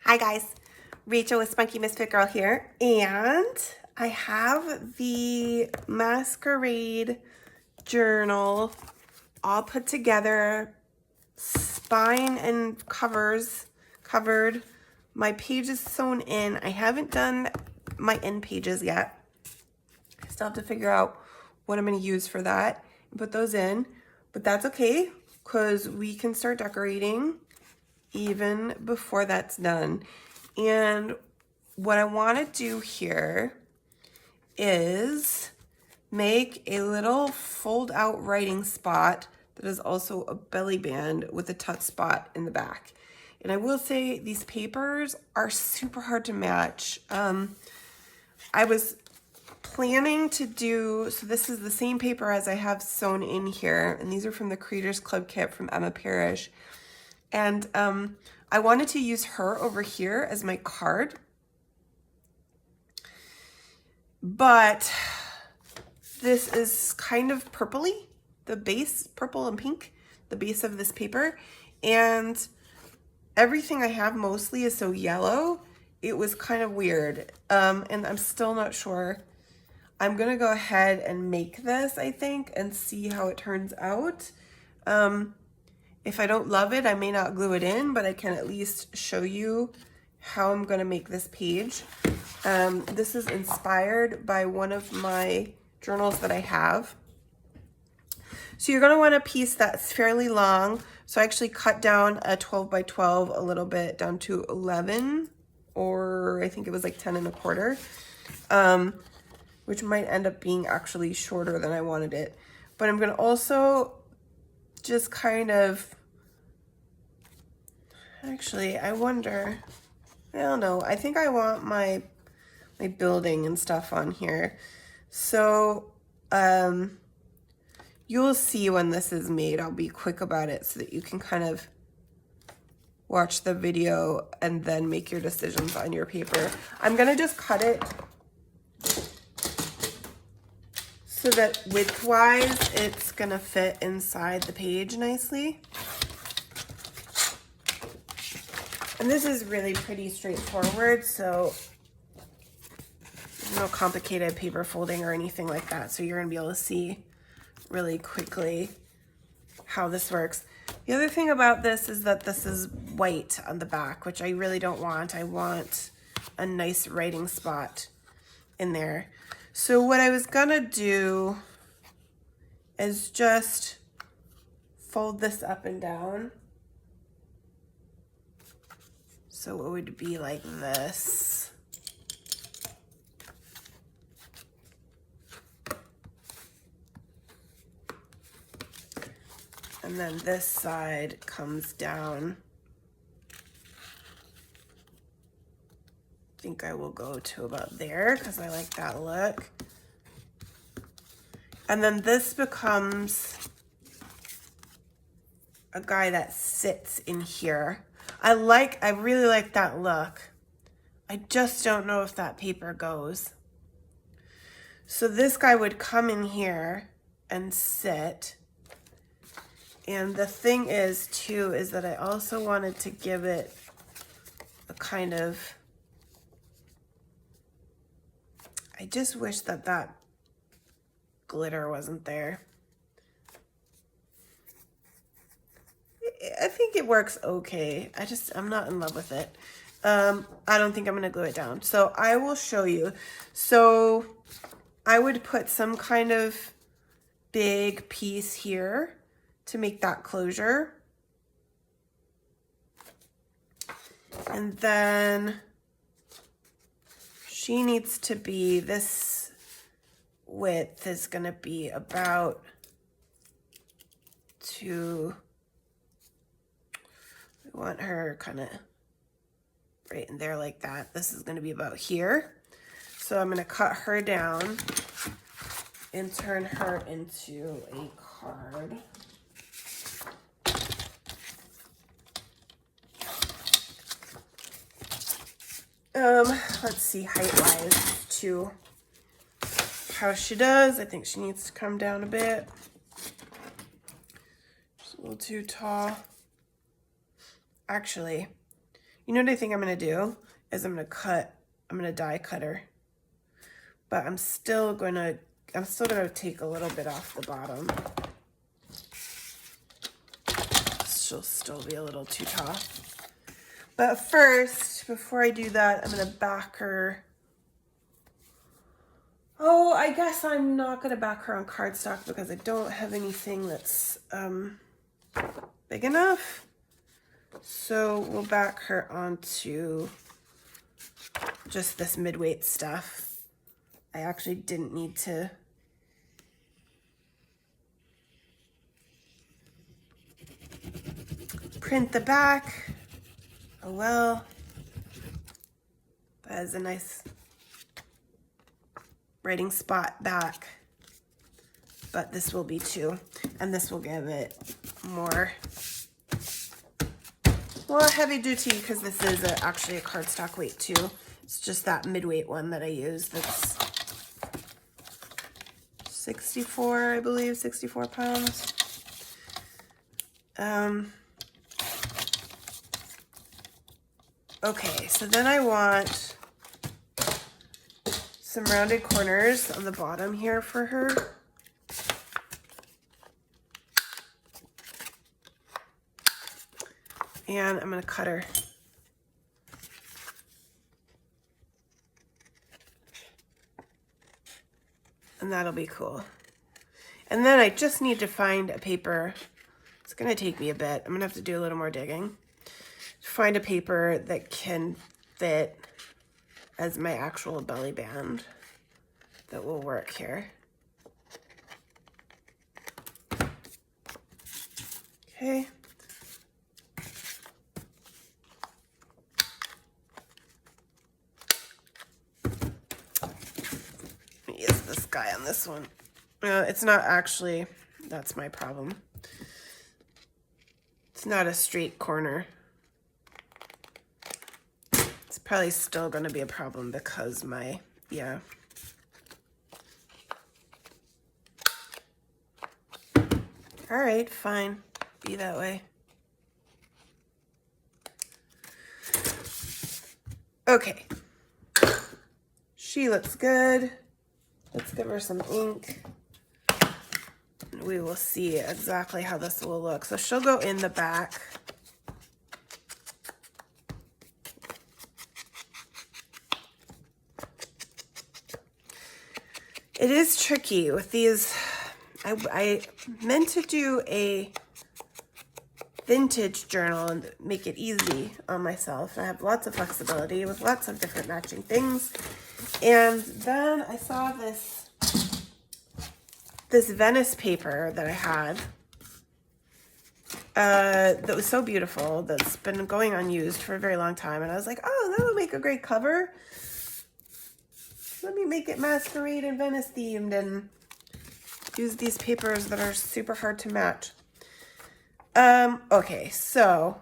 Hi guys, Rachel with Spunky Misfit Girl here, and I have the Masquerade journal all put together, spine and covered, my pages sewn in. I haven't done my end pages yet. I still have to figure out what I'm going to use for that and put those in, but that's okay because we can start decorating even before that's done. And what I want to do here is make a little fold out writing spot that is also a belly band with a tuck spot in the back. And I will say these papers are super hard to match. I was planning to do, so this is the same paper as I have sewn in here, and these are from the Creators Club kit from Emma Parrish. And I wanted to use her over here as my card, but this is kind of purpley, the base, purple and pink, the base of this paper, and everything I have mostly is so yellow. It was kind of weird, and I'm still not sure. I'm gonna go ahead and make this, I think, and see how it turns out. If I don't love it, I may not glue it in, but I can at least show you how I'm going to make this page. This is inspired by one of my journals that I have. So you're going to want a piece that's fairly long. So I actually cut down a 12 by 12 a little bit down to 11, or I think it was like 10 and a quarter, which might end up being actually shorter than I wanted it. But I'm going to also just kind of, actually, I wonder, I don't know, I think I want my building and stuff on here. So you'll see when this is made. I'll be quick about it so that you can kind of watch the video and then make your decisions on your paper. I'm gonna just cut it so that width-wise, it's gonna fit inside the page nicely. And this is really pretty straightforward, so no complicated paper folding or anything like that. So you're gonna be able to see really quickly how this works. The other thing about this is that this is white on the back, which I really don't want. I want a nice writing spot in there. So what I was gonna do is just fold this up and down. So it would be like this. And then this side comes down. I think I will go to about there because I like that look. And then this becomes a guy that sits in here. I really like that look. I just don't know if that paper goes. So this guy would come in here and sit. And the thing is too, is that I also wanted to give it a kind of, I just wish that that glitter wasn't there. I think it works okay. I'm not in love with it. I don't think I'm gonna glue it down. So I will show you. So I would put some kind of big piece here to make that closure. And then she needs to be, this width is gonna be about I want her kind of right in there like that. This is gonna be about here. So I'm gonna cut her down and turn her into a card. Let's see height-wise too, how she does. I think she needs to come down a bit. She's a little too tall. Actually, You know what I think I'm going to do is I'm going to die cut her. But I'm still going to take a little bit off the bottom. She'll still be a little too tall. But first, before I do that, I'm going to back her. Oh, I guess I'm not going to back her on cardstock because I don't have anything that's big enough. So we'll back her onto just this mid-weight stuff. I actually didn't need to print the back. Oh well. That is a nice writing spot back. But this will be too. And this will give it more heavy duty because this is actually a cardstock weight too. It's just that mid-weight one that I use that's 64, I believe, 64 pounds. Okay, so then I want some rounded corners on the bottom here for her. And I'm going to cut her. And that'll be cool. And then I just need to find a paper. It's going to take me a bit. I'm going to have to do a little more digging. Find a paper that can fit as my actual belly band that will work here. Okay. Use this guy on this one. It's not actually, that's my problem. It's not a straight corner. It's probably still going to be a problem because yeah. All right, fine. Be that way. Okay. She looks good. Let's give her some ink. And we will see exactly how this will look. So she'll go in the back. It is tricky with these. I meant to do a vintage journal and make it easy on myself. I have lots of flexibility with lots of different matching things. And then I saw this Venice paper that I had that was so beautiful, that's been going unused for a very long time. And I was like, oh, that would make a great cover. Let me make it Masquerade and Venice themed and use these papers that are super hard to match. Okay, so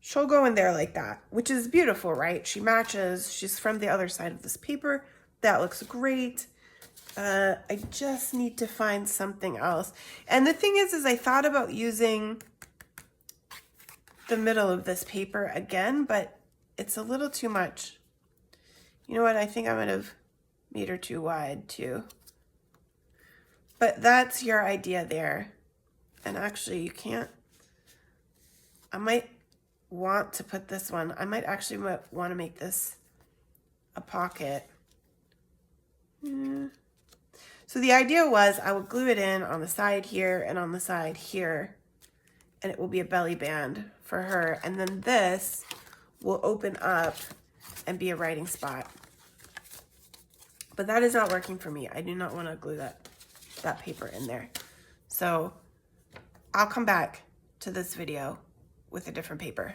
she'll go in there like that, which is beautiful, right? She matches. She's from the other side of this paper. That looks great. I just need to find something else. And the thing is I thought about using the middle of this paper again, but it's a little too much. You know what? I think I might have made her too wide too. But that's your idea there. And actually you can't, I might want to put this one, I might actually want to make this a pocket. So the idea was I would glue it in on the side here and on the side here, and it will be a belly band for her. And then this will open up and be a writing spot. But that is not working for me. I do not want to glue that paper in there. So I'll come back to this video with a different paper.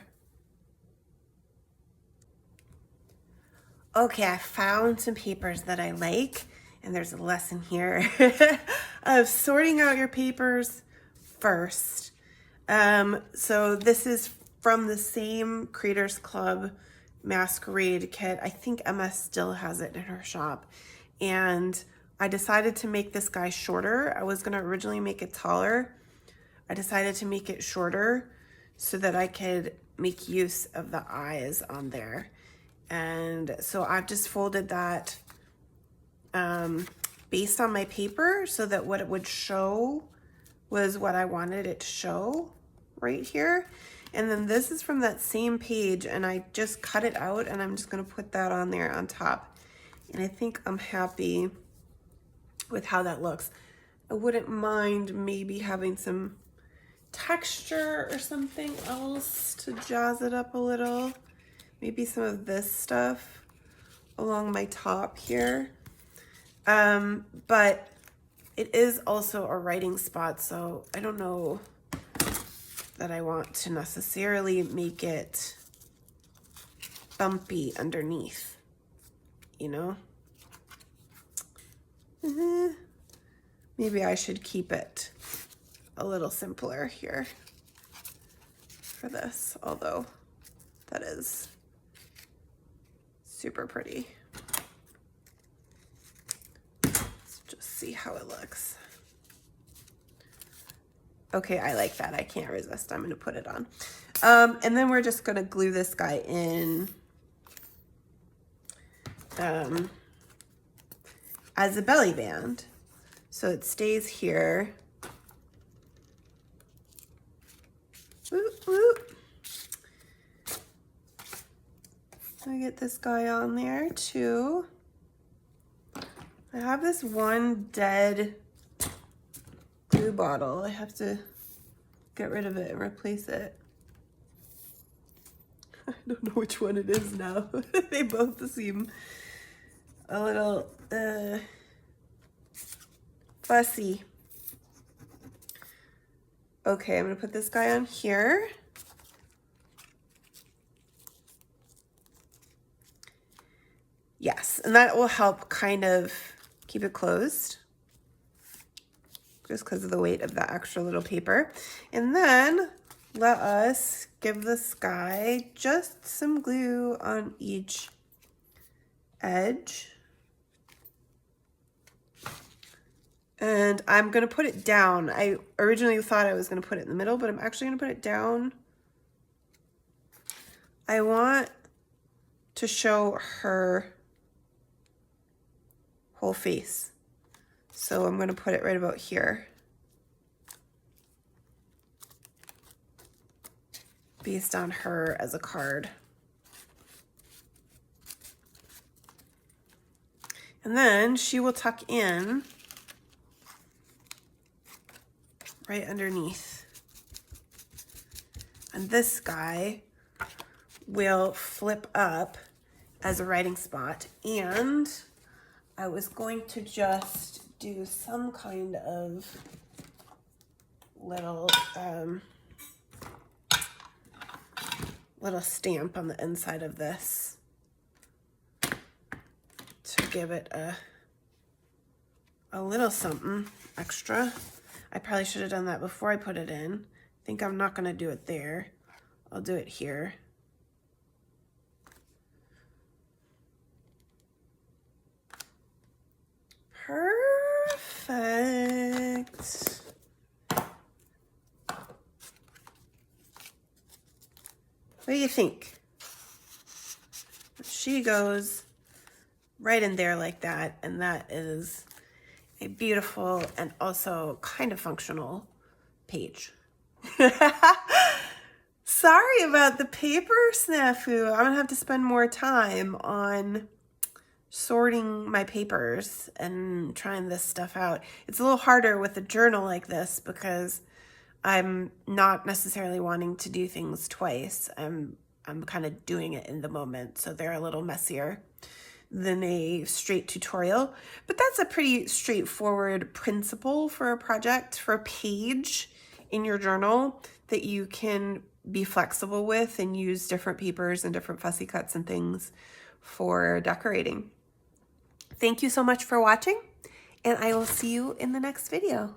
Okay, I found some papers that I like, and there's a lesson here of sorting out your papers first. So this is from the same Creators Club Masquerade kit. I think Emma still has it in her shop. And I decided to make this guy shorter. I was gonna originally make it taller. I decided to make it shorter so that I could make use of the eyes on there. And so I've just folded that based on my paper so that what it would show was what I wanted it to show right here. And then this is from that same page, and I just cut it out, and I'm just gonna put that on there on top. And I think I'm happy with how that looks. I wouldn't mind maybe having some texture or something else to jazz it up a little. Maybe some of this stuff along my top here. But it is also a writing spot, so I don't know that I want to necessarily make it bumpy underneath, you know? Maybe I should keep it a little simpler here for this, although that is super pretty. Let's just see how it looks. Okay, I like that. I can't resist. I'm gonna put it on. And then we're just gonna glue this guy in as a belly band. So it stays here. Whoop, whoop. I get this guy on there too. I have this one dead glue bottle. I have to get rid of it and replace it. I don't know which one it is now. They both seem a little fussy. Okay, I'm gonna put this guy on here. Yes, and that will help kind of keep it closed, just because of the weight of that extra little paper. And then let us give this guy just some glue on each edge. And I'm gonna put it down. I originally thought I was gonna put it in the middle, but I'm actually gonna put it down. I want to show her whole face. So I'm gonna put it right about here, based on her as a card. And then she will tuck in right underneath. And this guy will flip up as a writing spot. And I was going to just do some kind of little little stamp on the inside of this to give it a little something extra. I probably should have done that before I put it in. I think I'm not gonna do it there. I'll do it here. Perfect. What do you think? She goes right in there like that, and that is a beautiful and also kind of functional page. Sorry about the paper snafu. I'm gonna have to spend more time on sorting my papers and trying this stuff out. It's a little harder with a journal like this because I'm not necessarily wanting to do things twice. I'm kind of doing it in the moment, so they're a little messier than a straight tutorial. But that's a pretty straightforward principle for a project, for a page in your journal that you can be flexible with and use different papers and different fussy cuts and things for decorating. Thank you so much for watching, and I will see you in the next video.